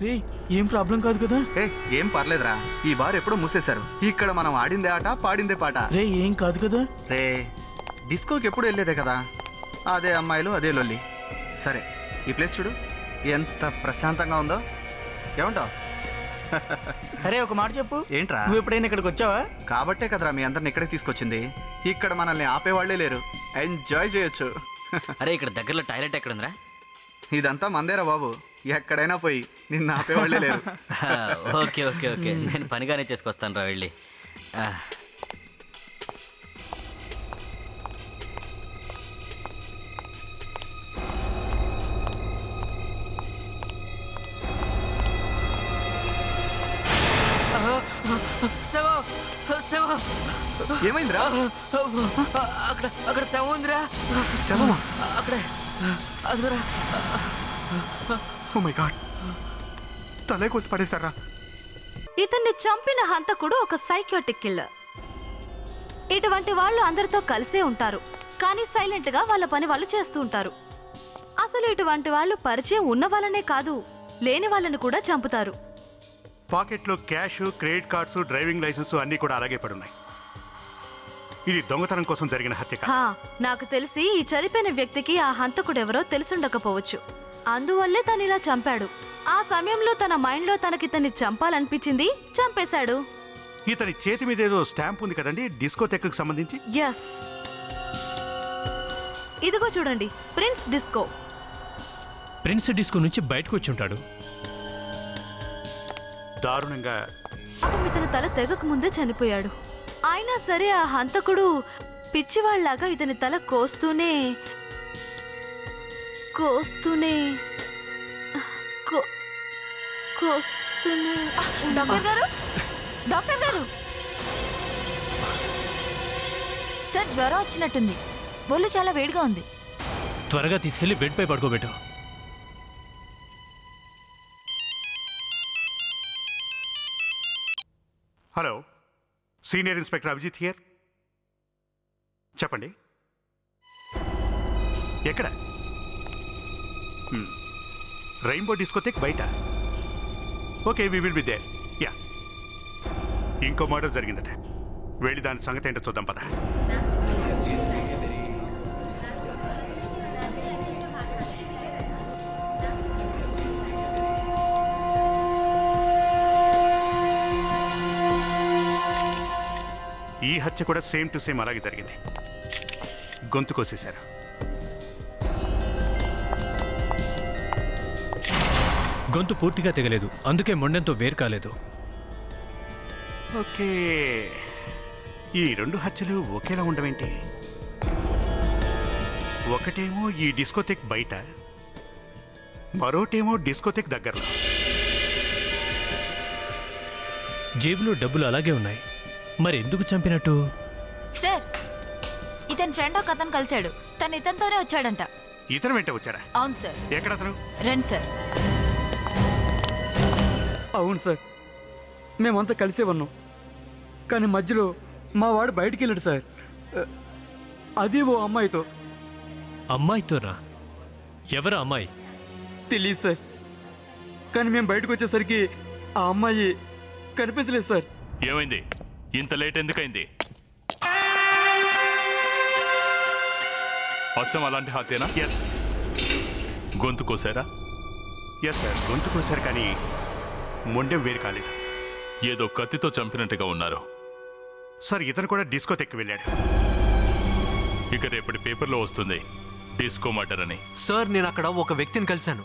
రే ఏం ప్రాబ్లం కాదు కదా? ఏం పర్లేదురా, ఈ బార్ ఎప్పుడో మూసేశారు. ఇక్కడ మనం ఆడిందే ఆట, పాడిందే పాట. రే ఏం కాదు కదా? రే డిస్కోకి ఎప్పుడు వెళ్ళేదే కదా, అదే అమ్మాయిలు అదే లొల్లి. సరే ఈ ప్లేస్ చూడు ఎంత ప్రశాంతంగా ఉందో, ఏమంటావు? అరే ఒక మాట చెప్పు. ఏంట్రా? నువ్వు ఎప్పుడైనా ఇక్కడికి వచ్చావా? కాబట్టే కదరా మీ అందరిని ఇక్కడికి తీసుకొచ్చింది. ఇక్కడ మనల్ని ఆపేవాళ్లే లేరు, ఎంజాయ్ చేయొచ్చు. అరే ఇక్కడ దగ్గరలో టాయిలెట్ ఎక్కడుందిరా? ఇదంతా మందేరా బాబు, ఎక్కడైనా పోయి నిన్ను ఆపేవాళ్లే లేరు. ఓకే ఓకే ఓకే, నేను పనిగానే చేసుకొస్తాను రా వెళ్ళి. ఏమైందిరా? అక్కడ అక్కడ శవం ఉందిరా. శవమా? అక్కడే అదిరా. ఓ మై గాడ్, తలే కోసి పడేశారా? ఇతన్ని చంపిన హంతకుడు ఒక సైకియాట్రిక్ కిల్లర్. ఇటువంటి వాళ్ళు అందరితో కలిసే ఉంటారు, కానీ సైలెంట్ గా వాళ్ళ పని వాళ్ళు చేస్తూ ఉంటారు. అసలు ఇటువంటి వాళ్ళు పరిచయం ఉన్న వాళ్ళనే కాదు, లేని వాళ్ళని కూడా చంపుతారు. పాకెట్లో cash, credit cards, driving licence అన్నీ కూడా అలాగే పడున్నాయి. ఇది దొంగతనం కోసం జరిగిన హత్య. నాకు తెలిసి ఈ చనిపోయిన వ్యక్తికి ఆ హంతకుడెవరో తెలుసుండకపోవచ్చు, అందువల్లే తను ఇలా చంపాడు. ఆ సమయంలో తన మైండ్ లో తనకితన్ని చంపాలనిపించింది, చంపేశాడు. ఇతని చేతి మీద ఏదో స్టాంప్ ఉంది కదండి, డిస్కోటెక్ కి సంబంధించి. ఎస్, ఇదిగో చూడండి, ప్రిన్స్ డిస్కో. ప్రిన్స్ డిస్కో నుంచి బయటకు వచ్చి ఉంటాడు. దారుణంగా ఇతను తల తెగక ముందే చనిపోయాడు. అయినా సరే ఆ హంతకుడు పిచ్చివాళ్లాగా ఇతని తల కోస్తూనే డాక్టర్ గారు, డాక్టర్ గారు, సార్ జ్వరం వచ్చినట్టుంది, ఒళ్ళు చాలా వేడిగా ఉంది. త్వరగా తీసుకెళ్లి బెడ్ పై పడుకోబెట్టు. Hello, senior inspector Abhijit here. చెప్పండి, ఎక్కడ? రెయిన్బో డిస్కోటెక్ బయట. Okay, we will be there. Yeah, ఇంకో మర్డర్ జరిగిందట, వెళ్ళి దాని సంగతి ఏంటో చూద్దాం పద. ఈ హత్య కూడా సేమ్ టు సేమ్ అలాగే జరిగింది, గొంతు కోసేశారు. గొంతు పూర్తిగా తెగలేదు, అందుకే మొండెంతో వేరు కాలేదు. ఓకే, ఈ రెండు హత్యలు ఒకేలా ఉండవేంటి? ఒకటేమో ఈ డిస్కోటెక్ బయట, మరోటేమో డిస్కోటెక్ దగ్గరలో. జేబులో డబ్బులు అలాగే ఉన్నాయి, మరి ఎందుకు చంపినట్టు? సార్, ఇతని ఫ్రెండ్ ఒక అతను కలిశాడు, తను ఇతనితోనే వచ్చాడంట. ఇతను వెంట వచ్చాడా? అవును సార్. ఎక్కడ అతను? రండి సార్. అవును సార్, మేమంతా కలిసే ఉన్నాం, కానీ మధ్యలో మా వాడు బయటికి వెళ్ళాడు సార్, అది ఓ అమ్మాయితో. అమ్మాయితోనా? ఎవరు అమ్మాయి? తెలియదు సార్, కానీ మేము బయటకు వచ్చేసరికి ఆ అమ్మాయి కనిపించలేదు సార్. ఏమైంది? ఇంత లేట్ ఎందుకైంది? అచ్చం అలాంటి హత్యనా? ఎస్. గొంతు కోసారా? ఎస్ సార్, గొంతు కోసారు, కానీ మొండెం వేరు కాలేదు. ఏదో కత్తితో చంపినట్టుగా ఉన్నారు. సార్, ఇతను కూడా డిస్కోటెక్కి వెళ్ళాడు. ఇక రేపటి పేపర్లో వస్తుంది డిస్కో మర్డర్ అని. సార్, నేను అక్కడ ఒక వ్యక్తిని కలిశాను.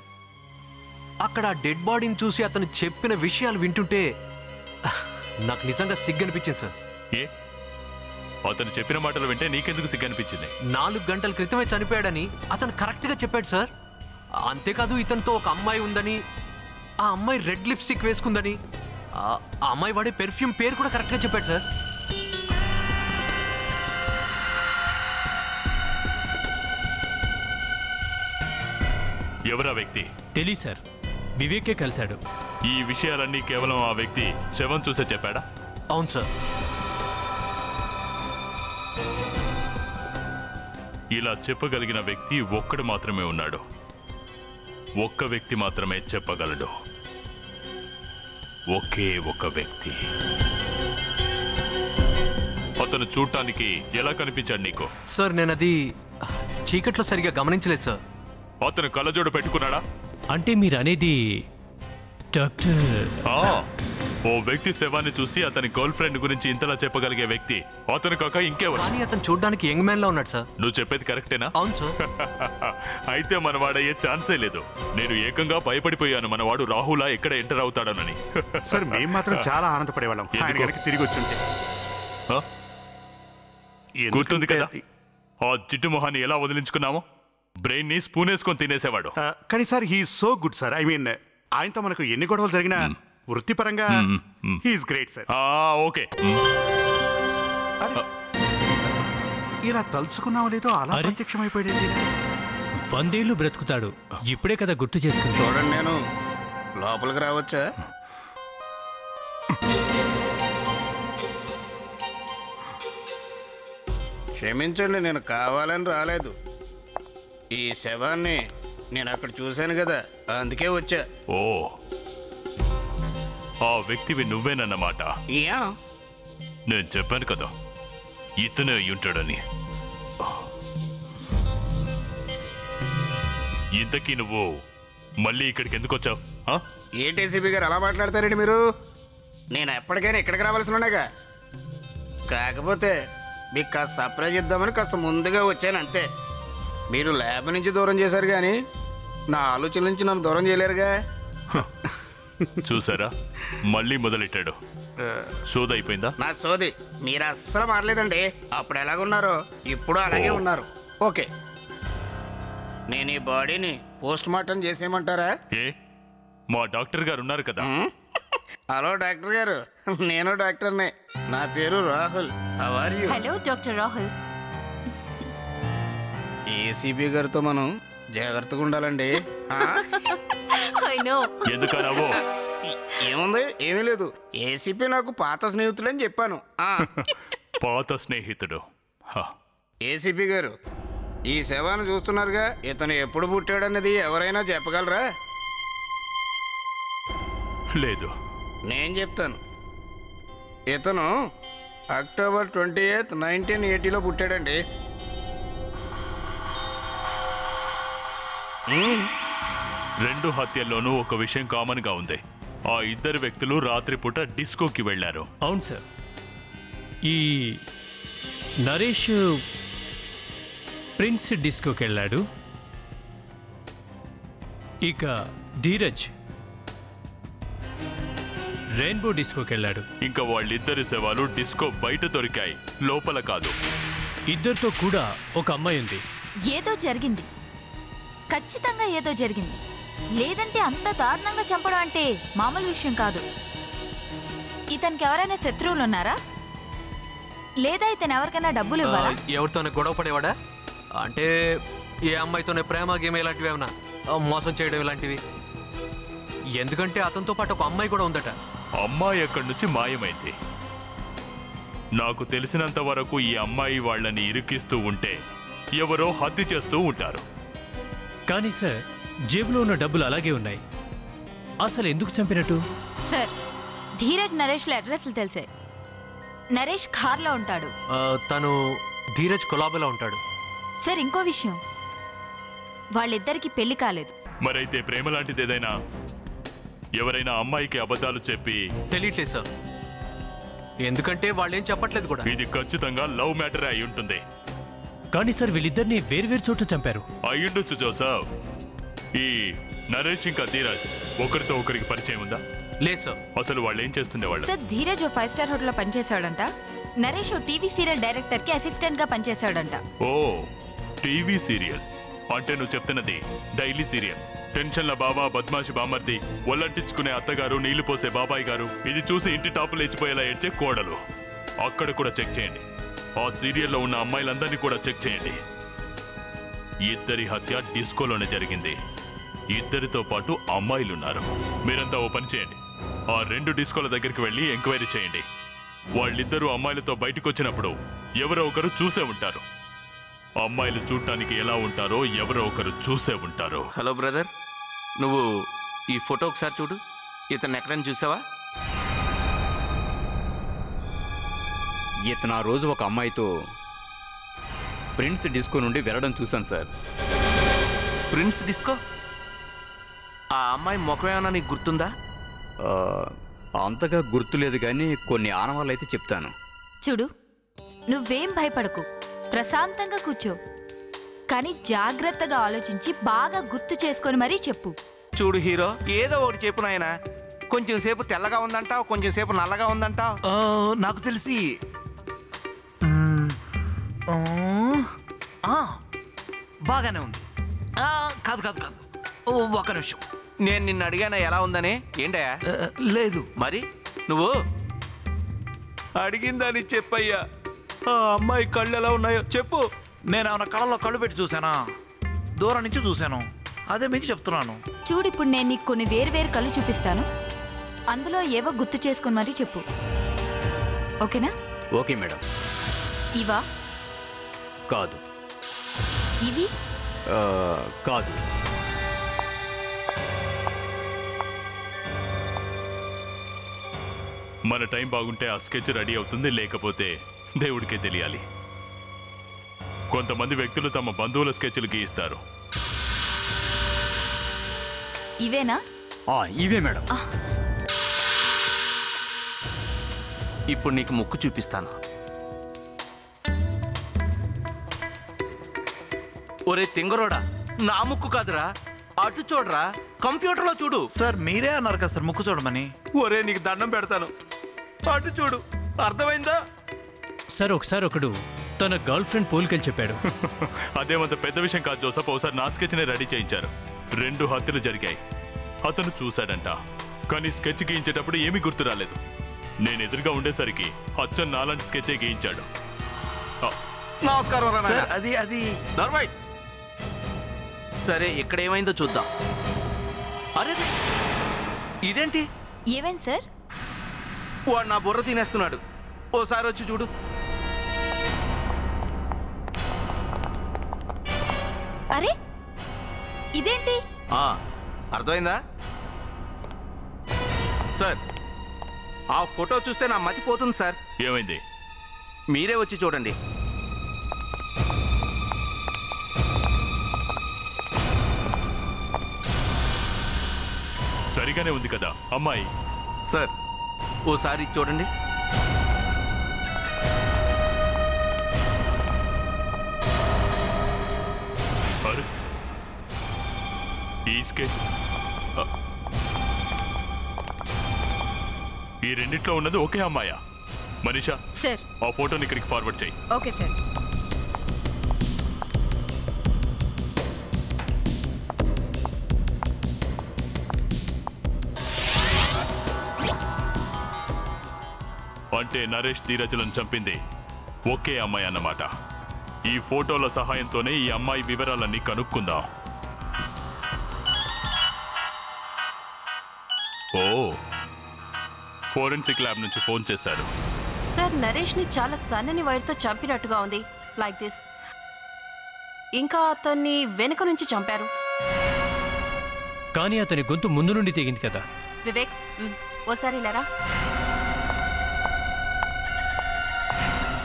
అక్కడ డెడ్ బాడీని చూసి అతను చెప్పిన విషయాలు వింటుంటే నాకు నిజంగా సిగ్గనిపించింది సార్. ఏ? అతను చెప్పిన మాటలు వింటే నీకెందుకు సిగ్గనిపించింది? 4 గంటల క్రితమే చనిపోయాడని అతను కరెక్ట్గా చెప్పాడు సార్. అంతేకాదు, ఇతనితో ఒక అమ్మాయి ఉందని, ఆ అమ్మాయి రెడ్ లిప్స్టిక్ వేసుకుందని, ఆ అమ్మాయి వాడే పెర్ఫ్యూమ్ పేరు కూడా కరెక్ట్గా చెప్పాడు సార్. ఎవరా వ్యక్తి? తెలీదు సార్, వివేకే కలిశాడు. ఈ విషయాలన్నీ కేవలం ఆ వ్యక్తి శవం చూసే చెప్పాడా? అవును సార్. ఇలా చెప్పగలిగిన వ్యక్తి ఒక్కడు మాత్రమే ఉన్నాడు. ఒక్క వ్యక్తి మాత్రమే చెప్పగలడు. ఒకే ఒక వ్యక్తి. అతను చూడటానికి ఎలా కనిపించాడు నీకు? సార్ నేను అది చీకట్లో సరిగా గమనించలేదు సార్. అతను కళ్ళజోడు పెట్టుకున్నాడా? అంటే మీరు అనేది డాక్టర్? ఓ వ్యక్తి శవాన్ని చూసి అతని గర్ల్ ఫ్రెండ్ గురించి ఇంతలా చెప్పగలిగే వ్యక్తి అతను కాక ఇంకెవరు? కానీ అతను చూడడానికి యంగ్ మ్యాన్ లా ఉన్నాడు సార్. నువ్వు చెప్పేది కరెక్టేనా? అవును సార్. అయితే మనవాడయ్యే ఛాన్సే లేదు. నేను ఏకంగా భయపడిపోయాను మనవాడు రాహులా ఎక్కడ ఎంటర్ అవుతాడోనని. సార్ మేము మాత్రం చాలా ఆనందపడేవాళ్ళం ఆయన కనుక తిరిగి వచ్చుంటే. గుర్తుంది కదా ఆ జిడ్డు మొహాన్ని ఎలా వదిలించుకున్నామో? బ్రెయిన్ ని స్పూన్ వేసుకొని తినేసేవాడు. కానీ sir he so good sir. I mean ఆయనతో మనకు ఎన్ని గొడవలు జరిగినా వృత్తిపరంగా హీఈస్ గ్రేట్ సార్. ఓకే. ఇలా తలుచుకున్నావు లేదో అలా ప్రత్యక్షమైపోయాడు. 100 ఏళ్ళు బ్రతుకుతాడు. ఇప్పుడే కదా గుర్తు చేసుకుని. చూడండి, నేను లోపలికి రావచ్చా? క్షమించండి, నేను కావాలని రాలేదు. ఈ శవాన్ని నేను అక్కడ చూశాను కదా, అందుకే వచ్చా. ఓ, ఆ వ్యక్తివి నువ్వేనన్నమాట. నేను చెప్పాను కదా ఇతనే ఉంటాడని. ఇంతకీ నువ్వు మళ్ళీ ఇక్కడికి ఎందుకు వచ్చావు? ఏంటి ఏసీపీ గారు అలా మాట్లాడతారండి మీరు? నేను ఎప్పటికైనా ఇక్కడికి రావాల్సి ఉన్నాగా. కాకపోతే మీకు కాస్త సర్ప్రైజ్ ఇద్దామని కాస్త ముందుగా వచ్చాను అంతే. మీరు ల్యాబ్ నుంచి దూరం చేశారు కానీ నా ఆలోచన నుంచి నన్ను దూరం చేయలేరుగా. చూసారా, మళ్ళీ మొదలెట్టాడు. సోది అయిపోయిందా? నా సోది మీరు అస్సలు మారలేదండి. అప్పుడు ఎలాగున్నారో ఇప్పుడు అలాగే ఉన్నారు. ఓకే, నేను ఈ బాడీని పోస్ట్ మార్టం చేసేయమంటారా? ఏ, మా డాక్టర్ గారు ఉన్నారు కదా. హలో డాక్టర్ గారు, నేను డాక్టర్నే. నా పేరు Rahul. How are you? Hello doctor Rahul. ACP గారితో మనం జాగ్రత్తగా ఉండాలండి. ఎందుకన్నావో? ఏముంది, ఏమీ లేదు. ఏసీపీ నాకు పాత స్నేహితుడని చెప్పాను. పాత స్నేహితుడు? ఏసీపీ గారు, ఈ శవాన్ని చూస్తున్నారుగా, ఇతను ఎప్పుడు పుట్టాడన్నది ఎవరైనా చెప్పగలరా? లేదు. నేను చెప్తాను. ఇతను అక్టోబర్ 28, 1980లో పుట్టాడండి. రెండు హత్యల్లోనూ ఒక విషయం కామన్ గా ఉంది. ఆ ఇద్దరు వ్యక్తులు రాత్రిపూట డిస్కోకి వెళ్లారు. అవును సార్. ఈ నరేష్ ప్రిన్స్ డిస్కోకి వెళ్ళాడు. ఇక ధీరజ్ రెయిన్బో డిస్కోకి వెళ్ళాడు. ఇంకా వాళ్ళిద్దరి శవాలు డిస్కో బయట దొరికాయి, లోపల కాదు. ఇద్దరితో కూడా ఒక అమ్మాయి ఉంది. ఏదో జరిగింది, ఖచ్చితంగా ఏదో జరిగింది. లేదంటే అంత దారుణంగా చంపడం అంటే మామూలు విషయం కాదు. ఇతనికి ఎవరైనా శత్రువులు ఉన్నారా? లేదా ఇతను ఎవరికైనా డబ్బులు ఇవ్వాలా? ఎవరితోనే గొడవ పడేవాడా? అంటే ఏ అమ్మాయితోనే ప్రేమ గేమ్ ఇలాంటివి ఏమన్నా మోసం చేయడం ఇలాంటివి? ఎందుకంటే అతనితో పాటు ఒక అమ్మాయి కూడా ఉందట. అమ్మాయి ఎక్కడి నుంచి మాయమైంది? నాకు తెలిసినంత వరకు ఈ అమ్మాయి వాళ్ళని ఇరికిస్తూ ఉంటే ఎవరో హత్య చేస్తూ ఉంటారు. కానీ సార్, జేబులో ఉన్న డబ్బులు అలాగే ఉన్నాయి. అసలు ఎందుకు చంపినట్టు? సార్, ధీరజ్ నరేష్ల అడ్రస్లు తెలిసే. నరేష్ కార్లో ఉంటాడు. తను ధీరజ్ కొలాబోలో ఉంటాడు. సార్, ఇంకో విషయం, వాళ్ళిద్దరికి పెళ్లి కాలేదు. మరైతే ప్రేమ లాంటిది ఏదైనా ఎవరైనా అమ్మాయికి అబద్ధాలు చెప్పి? తెలియట్లేదు సార్, ఎందుకంటే వాళ్ళేం చెప్పట్లేదు కూడా. ఇది ఖచ్చితంగా లవ్ మ్యాటర్ అయి ఉంటుంది. కానీ సార్, వీళ్ళిద్దరిని వేర్వేరు చోట్ల చంపారు. అయ్యుండొచ్చు జోసఫ్. ఈ నరేష్ ఇంకా ధీరజ్ ఒకరితో ఒకరికి పరిచయం ఉందా? లేదు సార్. అసలు వాళ్ళు ఏం చేస్తుండేవాళ్ళు? సార్, ధీరజ్ 5 స్టార్ హోటల్లో పనిచేశాడంట. నరేష్ టీవీ సీరియల్ డైరెక్టర్ కి అసిస్టెంట్ గా పనిచేశాడంట. ఓ, టీవీ సీరియల్ అంటే నువ్వు చెప్తున్నది డైలీ సీరియల్. టెన్షన్ల బాబా, బద్మాషి బామర్ది, ఒళ్ళంటించుకునే అత్తగారు, నీళ్లు పోసే బాబాయ్ గారు, ఇది చూసి ఇంటి టాపు లేచిపోయేలా ఏడ్చే కోడలు. అక్కడ కూడా చెక్ చేయండి. ఆ సీరియల్లో ఉన్న అమ్మాయిలందరినీ కూడా చెక్ చేయండి. ఇద్దరి హత్య డిస్కోలోనే జరిగింది. ఇద్దరితో పాటు అమ్మాయిలున్నారు. మీరంతా ఓ పని చేయండి, ఆ 2 డిస్కోల దగ్గరికి వెళ్ళి ఎంక్వైరీ చేయండి. వాళ్ళిద్దరూ అమ్మాయిలతో బయటకు వచ్చినప్పుడు ఎవరో ఒకరు చూసే ఉంటారు. అమ్మాయిలు చూడటానికి ఎలా ఉంటారో ఎవరో ఒకరు చూసే ఉంటారు. హలో బ్రదర్, నువ్వు ఈ ఫోటో ఒకసారి చూడు. ఇతను ఎక్కడైనా చూసావా? ఇతను ఆ రోజు ఒక అమ్మాయితో ప్రిన్స్ డిస్కో నుండి వెళ్ళడం చూశాను సార్. Prince disco? ఆ అమ్మాయి ముఖం ఏమన్నా నీకు గుర్తుందా? అంతగా గుర్తులేదు కానీ కొన్ని ఆనవాళ్ళు అయితే చెప్తాను. చూడు, నువ్వేం భయపడకు, ప్రశాంతంగా కూర్చో. కానీ జాగ్రత్తగా ఆలోచించి బాగా గుర్తు చేసుకొని మరీ చెప్పు. చూడు హీరో, ఏదో ఒకటి చెప్పు నాయనా. కొంచెం సేపు తెల్లగా ఉందంటావు, కొంచెం సేపు నల్లగా ఉందంటావు. నాకు తెలిసి బాగానే ఉంది. కాదు కాదు కాదు, ఒక నిమిషం. నేను నిన్ను అడిగానా ఎలా ఉందని? ఏంటయ్యా? లేదు. మరి నువ్వు అడిగిందని చెప్పయ్యా. ఆ అమ్మాయి కళ్ళు ఎలా ఉన్నాయో చెప్పు. నేను ఏమైనా కళ్ళలో కళ్ళు పెట్టి చూసానా? దూరం నుంచి చూశాను, అదే మీకు చెప్తున్నాను. చూడు, ఇప్పుడు నేను నీకు కొన్ని వేరు కళ్ళు చూపిస్తాను, అందులో ఏవో గుర్తు చేసుకొని మరీ చెప్పు. ఓకేనా? Okay madam. ఇవా? కాదు. ఇవి? కాదు. మన టైం బాగుంటే ఆ స్కెచ్ రెడీ అవుతుంది, లేకపోతే దేవుడికే తెలియాలి. కొంతమంది వ్యక్తులు తమ బంధువుల స్కెచ్లు గీయిస్తారు. ఇవేనా? ఇవే మేడం. ఇప్పుడు నీకు ముక్కు చూపిస్తాను. ఒరే తింగరోడా, నా ముక్కు కాదురా, అటు చూడరా, కంప్యూటర్లో చూడు. సార్ మీరే అన్నారు కదా సార్ ముక్కు చూడమని. ఒరే నీకు దండం పెడతాను, అటు చూడు, అర్థమైందా? సార్ ఒకసారి ఒకడు తన గర్ల్ ఫ్రెండ్ పోలికలు చెప్పాడు. అదేమంత పెద్ద విషయం కాదు జోసఫ్. ఒకసారి నా స్కెచ్ని రెడీ చేయించారు. 2 హత్యలు జరిగాయి. అతను చూశాడంట, కానీ స్కెచ్ గీయించేటప్పుడు ఏమీ గుర్తు రాలేదు. నేను ఎదురుగా ఉండేసరికి అచ్చన్ నాలాంటి స్కెచే గీయించాడు. నమస్కారం సార్. అది నార్మల్. సరే, ఇక్కడ ఏమైందో చూద్దాం. అరే ఇదేంటి? ఏమైంది సార్? వాడు నా బుర్ర తినేస్తున్నాడు. ఓసారి వచ్చి చూడు. అరే ఇదేంటి? అర్థమైందా సార్? ఆ ఫోటో చూస్తే నా మతి పోతుంది సార్. ఏమైంది? మీరే వచ్చి చూడండి. సరిగానే ఉంది కదా అమ్మాయి? సార్ ఓసారి చూడండి. ఈ స్కెచ్, ఈ రెండిట్లో ఉన్నది ఒకే అమ్మాయా? మనీషా సార్, ఆ ఫోటోని ఇక్కడికి ఫార్వర్డ్ చేయి. Okay sir. అంటే నరేష్ ధీరజ్లను చంపింది ఒకే అమ్మాయి అన్నమాట. ఈ ఫోటోల సహాయంతోనే ఈ అమ్మాయి వివరాలన్నీ కనుక్కుందాం. ఓ, ఫోరెన్సిక్ ల్యాబ్ నుంచి ఫోన్ చేశారు. సార్, నరేష్ని చాలా సన్నని వైర్తో చంపినట్టుగా ఉంది, లైక్ దిస్. ఇంకా అతన్ని వెనుక నుంచి చంపారు. కానీ అతని గొంతు ముందు నుండి తెగింది కదా. వివేక్, ఓసారి లేరా,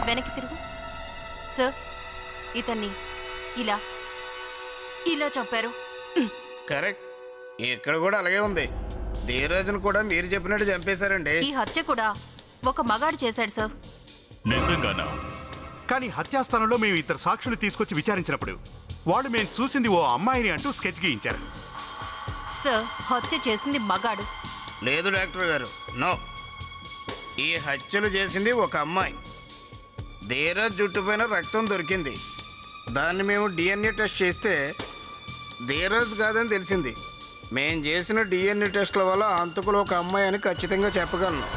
వెనక్కి తిరుగు. సార్, ఇతన్ని ఇలా ఇలా చంపారు. కరెక్ట్. ఇక్కడ కూడా అలాగే ఉంది. ధీరజ్ను కూడా మీరు చెప్పినట్టు చంపేశారండి. ఈ హత్య కూడా ఒక మగాడు చేశాడు సార్. నిజంగానా? కానీ హత్యాస్థానంలో మేము ఇద్దరు సాక్షులు తీసుకొచ్చి విచారించినప్పుడు వాళ్ళు మేము చూసింది ఓ అమ్మాయిని అంటూ స్కెచ్ గీయించారు. సార్, హత్య చేసింది మగాడు. లేదు డాక్టర్ గారు, నో. ఈ హత్యలు చేసింది ఒక అమ్మాయి. ధీరజ్ జుట్టుపైన రక్తం దొరికింది. దాన్ని మేము డిఎన్ఏ టెస్ట్ చేస్తే ధీరజ్ కాదని తెలిసింది. మేం చేసిన డిఎన్ఏ టెస్ట్ల వల్ల హంతకులు ఒక అమ్మాయి అని ఖచ్చితంగా చెప్పగలను.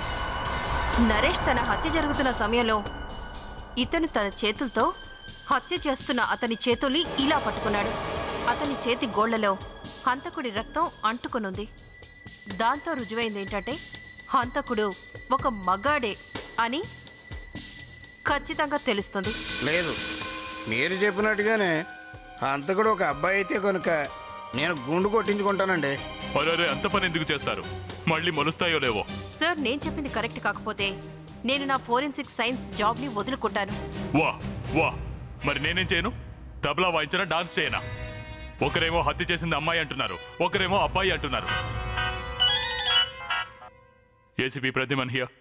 నరేష్ తన హత్య జరుగుతున్న సమయంలో ఇతను తన చేతులతో హత్య చేస్తున్న అతని చేతుల్ని ఇలా పట్టుకున్నాడు. అతని చేతి గోళ్లలో హంతకుడి రక్తం అంటుకునుంది. దాంతో రుజువైంది ఏంటంటే హంతకుడు ఒక మగాడే అని ఖచ్చితంగా తెలుస్తుంది. లేదు, మీరు చెప్పినట్టుగానే హంతకుడు ఒక అబ్బాయి అయితే కనుక నేను గుండు కొట్టించుకుంటానండి. అరే, అంత పని ఎందుకు చేస్తారు? మళ్ళీ మలుస్తాయో లేవో. సార్, నేను చెప్పింది కరెక్ట్ కాకపోతే నేను నా ఫోరెన్సిక్ సైన్స్ జాబ్ని వదులుకుంటాను. వా వా మరి నేనేం చేయను? తబలా వాయించినా డాన్స్ చేయనా? ఒకరేమో హత్య చేసింది అమ్మాయి అంటున్నారు, ఒకరేమో అబ్బాయి అంటున్నారు. ACP Pradyuman here.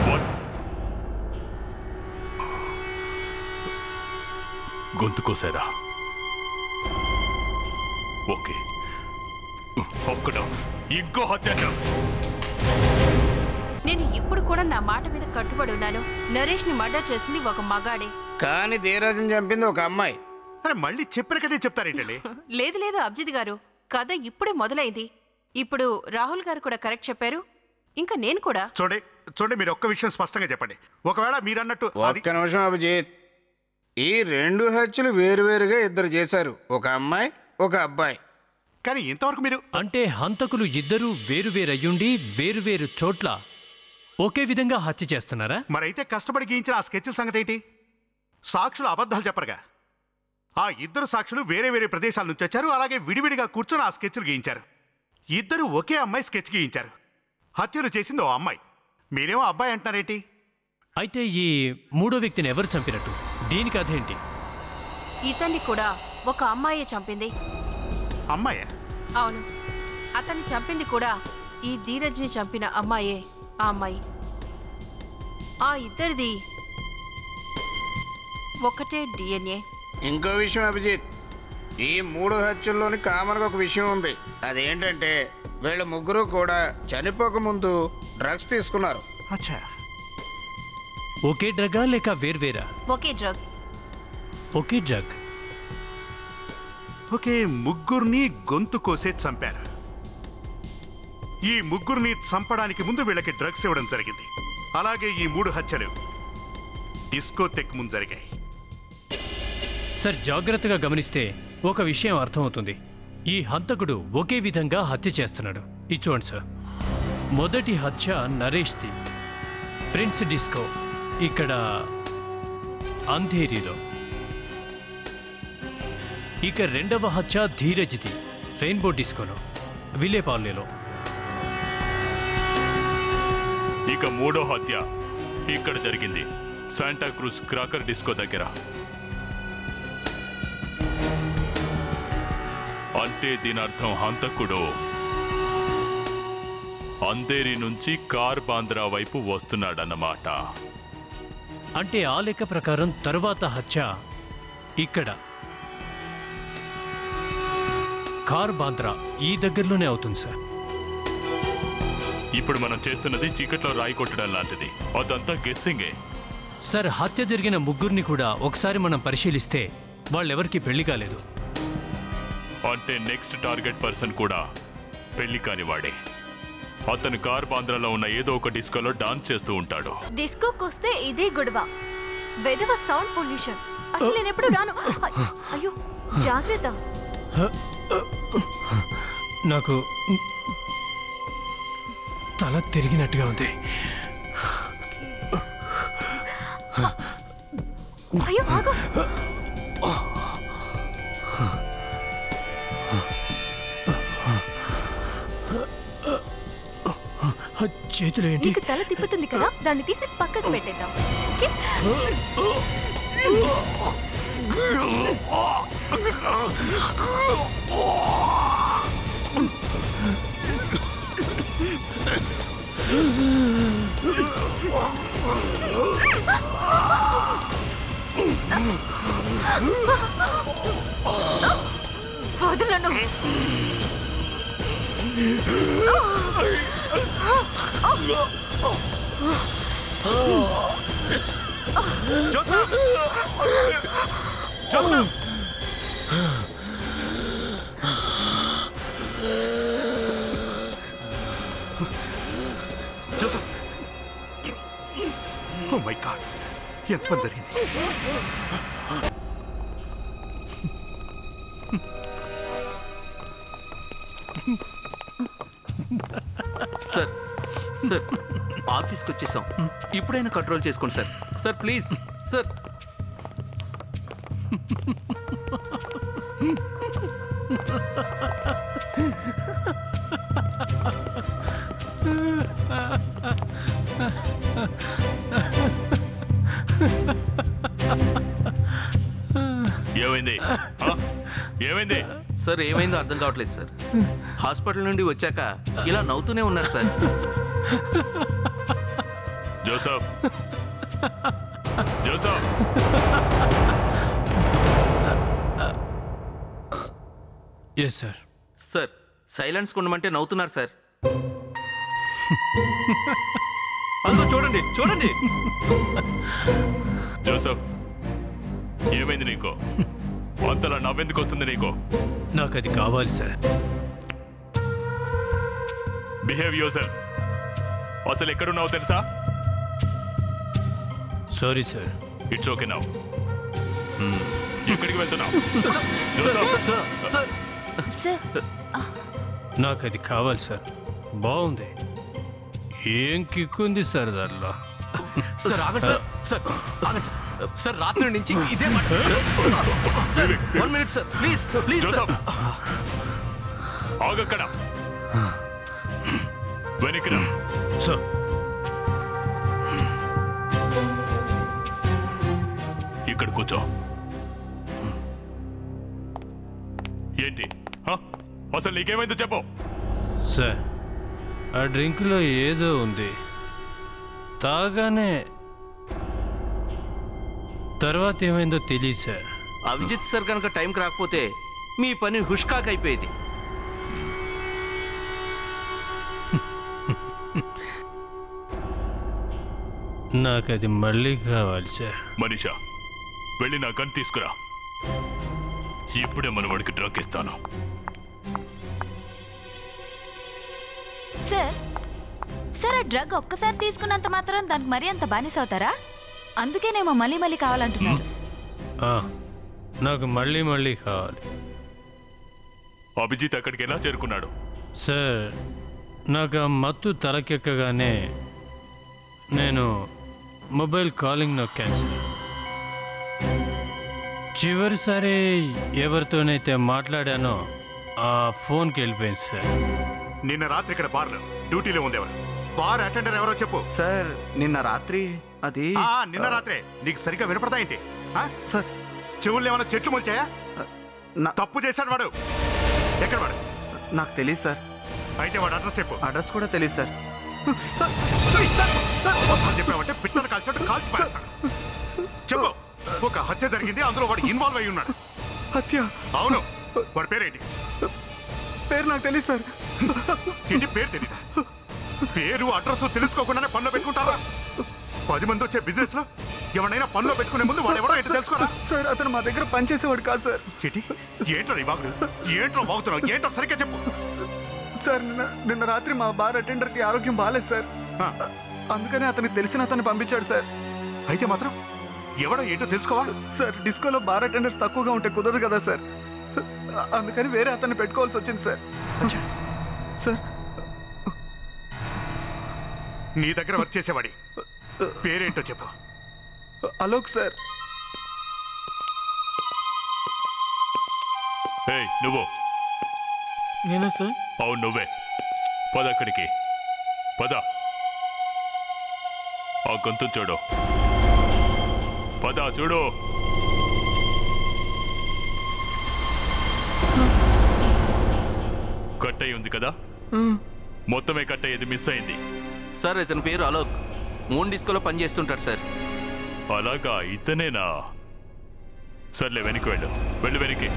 వాట్? గొంతు కోసారా? ఓకే, ఒక్కడో ఇంకో హత్య. నేను ఇప్పుడు కూడా నా మాట మీద కట్టుబడి ఉన్నాను. నరేష్ ని మర్డర్ చేసింది ఒక మగాడే, కానీ ధీరాజుని చంపింది ఒక అమ్మాయి. అరే మళ్ళీ చెప్పిన కదే చెప్తారేంటండి? లేదు లేదు అబ్జిత్ గారు, కథ ఇప్పుడే మొదలైంది. ఇప్పుడు రాహుల్ గారు కూడా కరెక్ట్ చెప్పారు, ఇంకా నేను కూడా. చూడండి మీరు ఒక్క విషయం స్పష్టంగా చెప్పండి. ఒకవేళ మీరన్నట్టు ఒక్క నిమిషం అభిజిత్, ఈ 2 హత్యలు వేరువేరుగా ఇద్దరు చేశారు, ఒక అమ్మాయి ఒక అబ్బాయి. కానీ ఇంతవరకు మీరు అంటే హంతకులు ఇద్దరూ వేరువేరయ్యుండి వేరువేరు చోట్ల ఒకే విధంగా హత్య చేస్తున్నారా? మరైతే కష్టపడి గీయించిన ఆ స్కెచ్ల సంగతి ఏంటి? సాక్షులు అబద్ధాలు చెప్పరుగా. ఆ ఇద్దరు సాక్షులు వేరే వేరే ప్రదేశాల నుంచి వచ్చారు, అలాగే విడివిడిగా కూర్చొని ఆ స్కెచ్లు గీయించారు. ఇద్దరు ఒకే అమ్మాయి స్కెచ్ గీయించారు. హత్యలు చేసింది ఓ అమ్మాయి, మీరేమో అబ్బాయి అంటున్నారేంటి? అయితే ఈ మూడో వ్యక్తిని ఎవరు చంపినట్టు? దీనికి అదేంటి? ఇతన్ని కూడా ఒక అమ్మాయే చంపింది. అమ్మాయా? అవును, అతన్ని చంపింది కూడా ఈ ధీరజ్ని చంపిన అమ్మాయే. ఆ అమ్మాయి, ఆ ఇద్దరిది ఒకటే డిఎన్ఏ. ఇంకో విషయం అభిజిత్, ఈ 3 హత్యల్లోని కామన్గా ఒక విషయం ఉంది. అదేంటంటే వీళ్ళ ముగ్గురు కూడా చనిపోకముందు డ్రగ్స్ తీసుకున్నారు. అచ్చా, ఒకే డ్రగా లేక వేర్వేరా? ఒకే డ్రగ్. ఒకే డ్రగ్. ఓకే, ముగ్గురిని గొంతు కోసే చంపారు. ఈ ముగ్గురిని చంపడానికి ముందు వీళ్ళకి డ్రగ్స్ ఇవ్వడం జరిగింది. అలాగే ఈ 3 హత్యలు డిస్కోటెక్ ముందు జరిగాయి. సార్, జాగ్రత్తగా గమనిస్తే ఒక విషయం అర్థమవుతుంది. ఈ హంతకుడు ఒకే విధంగా హత్య చేస్తున్నాడు. ఇది చూడండి సార్, మొదటి హత్య నరేష్ది, ప్రిన్స్ డిస్కో ఇక్కడ అంధేరిలో. ఇక రెండవ హత్య ధీరజ్ది, రెయిన్బో డిస్కోలో, విలేపార్లేలో. ఇక మూడో హత్య ఇక్కడ జరిగింది, శాంటాక్రూజ్ క్రాకర్ డిస్కో దగ్గర. అంటే దీని అర్థం హంతకుడు అంధేరి నుంచి కార్ బాంద్రా వైపు వస్తున్నాడన్నమాట. అంటే ఆ లెక్క ప్రకారం తరువాత హత్య ఇక్కడ కార్ బాంద్రా ఈ దగ్గరలోనే అవుతుంది సార్. ఇప్పుడు మనం చేస్తున్నది చీకట్లో రాయి కొట్టడం లాంటిది, అదంతా గెస్సింగే. సార్, హత్య జరిగిన ముగ్గురిని కూడా ఒకసారి మనం పరిశీలిస్తే వాళ్ళెవరికి పెళ్లి కాలేదు. అంటే నెక్స్ట్ టార్గెట్ పర్సన్ కూడా పెళ్లి కాని వాడే. అతను కార్ బాంద్రాలో ఉన్న ఏదో ఒక డిస్కోలో డాన్స్ చేస్తూ ఉంటాడు. డిస్కోకి వస్తే ఇదే గొడవ, వెదవ సౌండ్ పొల్యూషన్. అసలు నేను ఎప్పుడు రాను. అయ్యో జాగ్రత్త. నాకు తల తిరిగినట్టుగా ఉంది. అయ్యో ఆగు. చేతులు ఏంటి? నీకు తల తిప్పుతుంది కదా, దాన్ని తీసి పక్కకు పెట్టేద్దాం. ఓకే? వదలను. Joseph! Joseph! Joseph! Oh my God, ఎంత పని జరిగింది. సార్ సార్, ఆఫీస్కి వచ్చేసాం. ఇప్పుడైనా కంట్రోల్ చేసుకోండి సార్. Sir please sir. ఏమైంది ఏమైంది సార్ ఏమైందో అర్థం కావట్లేదు సార్. హాస్పిటల్ నుండి వచ్చాక ఇలా నవ్వుతూనే ఉన్నారు sir. Joseph Joseph yes sir. Sir silence ఉండమంటే నవ్వుతున్నారు సార్. అందులో చూడండి చూడండి. జోసఫ్ ఏమైంది నీకు? అంతలా నవ్వెందుకు వస్తుంది నీకు? నాకు అది కావాలి సార్. Behave your self. అసలు ఎక్కడున్నావు తెలుసా? Sorry sir. It's okay now. ఎక్కడికి వెళ్తున్నావు? నాకు అది కావాలి సార్. బాగుంది. ఏం కిక్కుంది సార్ దానిలో. సార్ ఆగండి సార్. సార్ ఆగండి సార్. సార్ రాత్రి నుంచి ఇదే మాట. 1 minute సార్ ప్లీజ్ ప్లీజ్. ఆగక్కడ వెనక్కిరా. సార్ ఇక్కడ కూర్చో. ఏంటి అసలు నీకేమైందో చెప్పు. సార్ ఆ డ్రింక్లో ఏదో ఉంది. తాగానే తర్వాత ఏమైందో తెలియదు సార్. అభిజిత్ సార్ కనుక టైంకి రాకపోతే మీ పని హుష్కాక్ అయిపోయేది. నాకు అది మళ్ళీ కావాలి సార్. మనీషా వెళ్ళి నా గన్ తీసుకురా. ఇప్పుడే మన వాడికి డ్రగ్ ఇస్తాను. సార్ సార్ ఆ డ్రగ్ ఒక్కసారి తీసుకున్నంత మాత్రం దానికి మరీ అంత బానిస అవుతారా? అందుకేనేమో మళ్ళీ మళ్ళీ కావాలంటున్నారు. నాకు మళ్ళీ మళ్ళీ కావాలి. అభిజిత్ అక్కడికి ఎలా చేరుకున్నాడు? సార్ నాకు ఆ మత్తు తలకెక్కగానే నేను మొబైల్ కాలింగ్ నొక్కాను సార్. చివరిసారి ఎవరితోనైతే మాట్లాడానో ఆ ఫోన్కి వెళ్ళిపోయింది సార్. నిన్న రాత్రి ఇక్కడ బార్లో డ్యూటీలో ఉండేవారు. బార్ అటెండర్ ఎవరో చెప్పు. సార్ నిన్న రాత్రి అది నిన్న రాత్రే నీకు సరిగ్గా వినపడతా ఏంటి? సార్ చెవుల్లో ఏమైనా చెట్లు మొలిచాయా? తప్పు చేశాడు వాడు. ఎక్కడ వాడు? నాకు తెలియదు సార్. అయితే వాడు అడ్రస్ చెప్పు. అడ్రస్ కూడా తెలియదు సార్. చెప్పామంటే పిట్టను కాల్చినట్టు కాల్చి పారేస్తాడు. చెప్పు. ఒక హత్య జరిగింది, అందులో వాడు ఇన్వాల్వ్ అయి ఉన్నాడు. హత్య? అవును. వాడి పేరేంటి? పేరు నాకు తెలియదు సార్. ఏంటి పేరు తెలీదా? పేరు అడ్రస్ తెలుసుకోకుండానే పనిలో పెట్టుకుంటారా? 10 మంది వచ్చే బిజినెస్ లో ఎవరైనా పనిలో పెట్టుకునే ముందు వాడు ఎవడో ఏంటో తెలుసుకోరా? సార్ అతను మా దగ్గర పనిచేసేవాడు కాదు సార్. ఏంటో నీ బాగుడు? ఏంటో బాగుతున్నావు? ఏంటో సరిగ్గా చెప్పు. సార్ నిన్న రాత్రి మా బార్ అటెండర్కి ఆరోగ్యం బాగాలేదు సార్. అందుకనే అతనికి తెలిసిన అతన్ని పంపించాడు సార్. అయితే మాత్రం ఎవడో ఏంటో తెలుసుకోవా? సార్ డిస్కోలో బార్ అటెండర్స్ తక్కువగా ఉంటే కుదరదు కదా సార్. అందుకని వేరే అతన్ని పెట్టుకోవాల్సి వచ్చింది సార్. సార్ నీ దగ్గర వర్క్ చేసేవాడి పేరేంటో చెప్పు. అలోక్ సార్. నువ్వు? నేనా సార్? అవును నువ్వే. పద అక్కడికి పద. ఆ గొంతు చూడు. పద చూడు. కట్ అయి ఉంది కదా? మొత్తమే కట్ అయ్యేది మిస్ అయింది. సార్ ఇతని పేరు అలోక్. మూన్ డిస్కోలో పనిచేస్తుంటాడు సార్. అలాగా? ఇతనేనా? సర్లే వెనక్కి వెళ్ళు. వెళ్ళు వెనక్కి.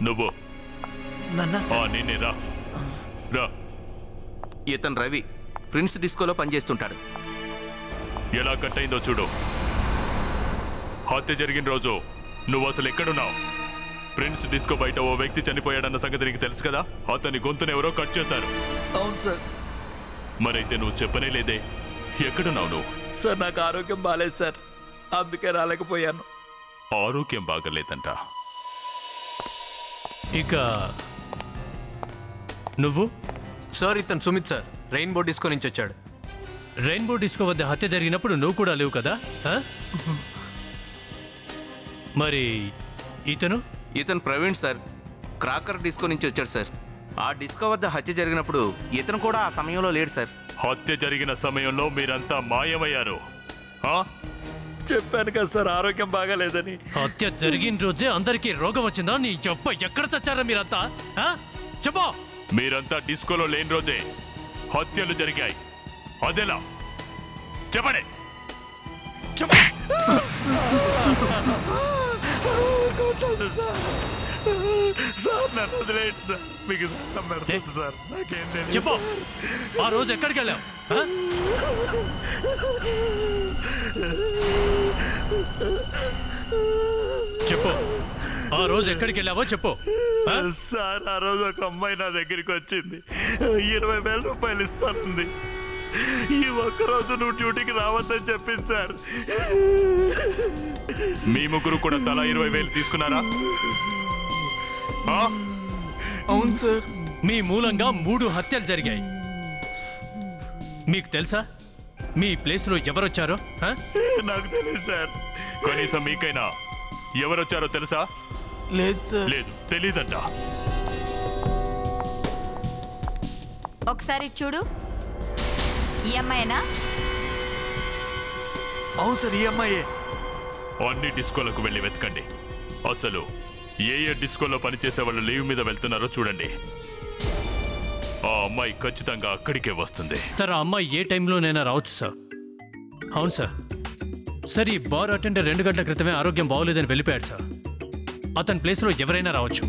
నువ్వు నేనే. రా రా. ఇతను రవి ప్రిన్స్ డిస్కోలో పనిచేస్తుంటాడు. ఎలా కట్ అయిందో చూడు. హత్య జరిగిన రోజు నువ్వు అసలు ఎక్కడున్నావు? ప్రిన్స్ డిస్కో బయట ఓ వ్యక్తి చనిపోయాడన్న సంగతి నీకు తెలుసు కదా? అతని గొంతును ఎవరో కట్ చేశారు. అవును సార్. మరైతే నువ్వు చెప్పనే లేదే. ఎక్కడున్నావు నువ్వు? సార్ నాకు ఆరోగ్యం బాగాలేదు సార్, అందుకే రాలేకపోయాను. ఆరోగ్యం బాగలేదంట. ఇక నువ్వు? సార్ ఇతను సుమిత్ సార్, రెయిన్బో డిస్కో నుంచి వచ్చాడు. రెయిన్బో డిస్కో వద్ద హత్య జరిగినప్పుడు నువ్వు కూడా లేవు కదా? మరి ఇతను? ఇతను ప్రవీణ్ సార్, క్రాకర్ డిస్కో నుంచి వచ్చాడు సార్. ఆ డిస్కో వద్ద హత్య జరిగినప్పుడు ఇతను కూడా ఆ సమయంలో లేడు సార్. హత్య జరిగిన సమయంలో మీరంతా మాయమయ్యారు. చెప్పాను కదా సార్ ఆరోగ్యం బాగాలేదని. హత్య జరిగిన రోజే అందరికీ రోగం వచ్చిందా? నీ జబ్బ ఎక్కడ చచ్చారా మీరంతా? చెప్పు. మీరంతా డిస్కోలో లేని రోజే హత్యలు జరిగాయి. అదెలా చెప్పండి. సార్ నన్ను వదిలేయండి సార్, మీకు పెడతాను సార్. నాకేం తెలియదు. చెప్పు, ఆ రోజు ఎక్కడికి వెళ్ళావు? చెప్పు, ఆ రోజు ఎక్కడికి వెళ్ళావో చెప్పు. సార్ ఆ రోజు ఒక అమ్మాయి నా దగ్గరికి వచ్చింది. 20,000 రూపాయలు ఇస్తానంది. ఈ ఒక్కరోజు నువ్వు డ్యూటీకి రావద్దని చెప్పింది సార్. మీ ముగ్గురు కూడా తలా 20,000 తీసుకున్నారా? అవును సార్. మీ మూలంగా 3 హత్యలు జరిగాయి. మీకు తెలుసా మీ ప్లేస్ లో ఎవరొచ్చారో? నాకు తెలియదు సార్. కనీసం మీకైనా ఎవరొచ్చారో తెలుసా? లేదు సార్. లేదు, తెలీదంట. ఒకసారి చూడు. ఈ అమ్మాయినా? అవును సార్, ఈ అమ్మాయే. అన్ని డిస్కోలకు వెళ్ళి వెతకండి. అసలు ఏ డిస్కోలో పనిచేసే వాళ్ళు లీవ్ మీద వెళ్తున్నారో చూడండి. ఆ అమ్మాయి ఖచ్చితంగా అక్కడికే వస్తుంది. సార్, ఆ అమ్మాయి ఏ టైంలోనైనా రావచ్చు సార్. అవును సార్. సార్, ఈ బార్ అటెండర్ 2 గంటల క్రితమే ఆరోగ్యం బాగోలేదని వెళ్ళిపోయాడు సార్. అతని ప్లేస్లో ఎవరైనా రావచ్చు.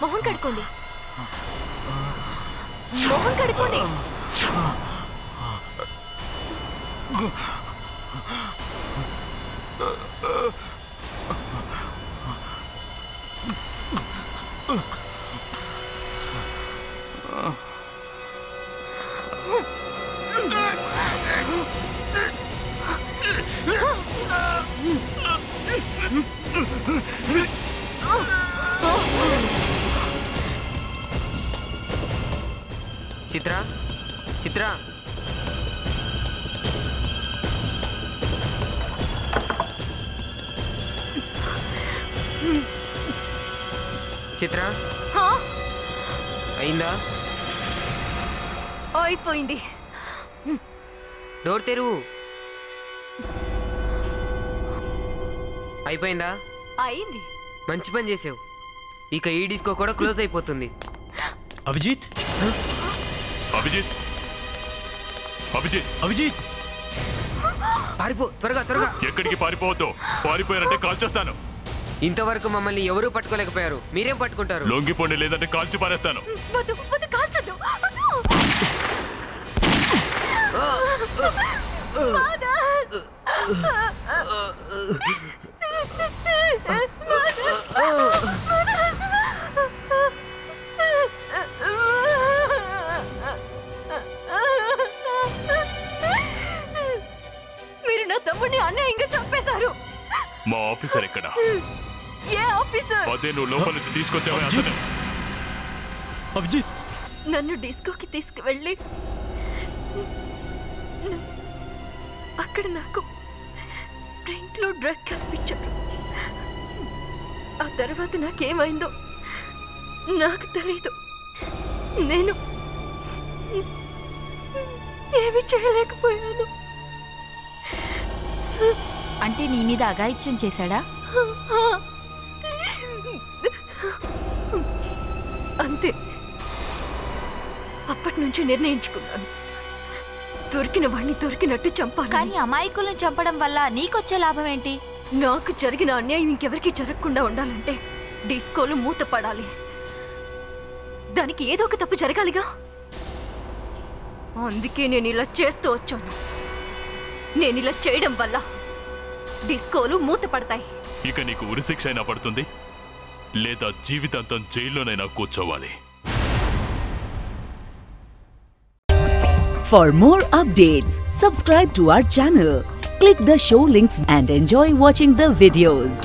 మొహం కడుక్కోండి. మొహం కడుక్కోండి. చిత్ర, చిత్ర, చిత్ర, అయిందా? అయిపోయింది. డోర్ తెరువు. అయిపోయిందా? అయింది. మంచి పని చేసావు. ఇక ఈ డిస్కో కూడా క్లోజ్ అయిపోతుంది. అభిజిత్, అభిజిత్, అభిజిత్, అభిజిత్, పారిపో, త్వరగా త్వరగా. ఎక్కడికి పారిపోవద్దు. పారిపోయారంటే కాల్ చేస్తాను. ఇంతవరకు మమ్మల్ని ఎవరూ పట్టుకోలేకపోయారు, మీరేం పట్టుకుంటారు? లొంగిపోండి, లేదంటే కాల్చి పారేస్తాను. కాల్చొద్దు. మీరు నా తమ్ముడిని అన్యాయంగా చంపేశారు. మా ఆఫీసర్ ఎక్కడ? ఏ ఆఫీసర్? అదే నువ్వు లోపల నుంచి తీసుకొచ్చావే అతనే. అభిజిత్, నన్ను డిస్కోకి తీసుకువెళ్ళి అక్కడ నాకు డ్రింక్లో డ్రగ్ కల్పించారు. ఆ తర్వాత నాకేమైందో నాకు తెలీదు. నేను ఏమి చేయలేకపోయాను. అంటే నీ మీద అఘాయిత్యం చేశాడా? అంతే. అప్పటి నుంచి నిర్ణయించుకున్నాను, దొరికిన వాణ్ణి దొరికినట్టు చంపాలి. కానీ అమాయకులను చంపడం వల్ల నీకొచ్చే లాభం ఏంటి? నాకు జరిగిన అన్యాయం ఇంకెవరికి జరగకుండా ఉండాలంటే డిస్కోలు మూత పడాలి. దానికి ఏదో ఒక తప్పు జరగాలిగా. అందుకే నేను ఇలా చేస్తూ వచ్చాను. నేను ఇలా చేయడం వల్ల డిస్కోలు మూత పడతాయి. ఇక నీకు ఉరిశిక్ష అయినా పడుతుంది, లేదా జీవితాంతం జైల్లోనైనా కూర్చోవాలి. For more updates, subscribe to our channel, click the show links and enjoy watching the videos.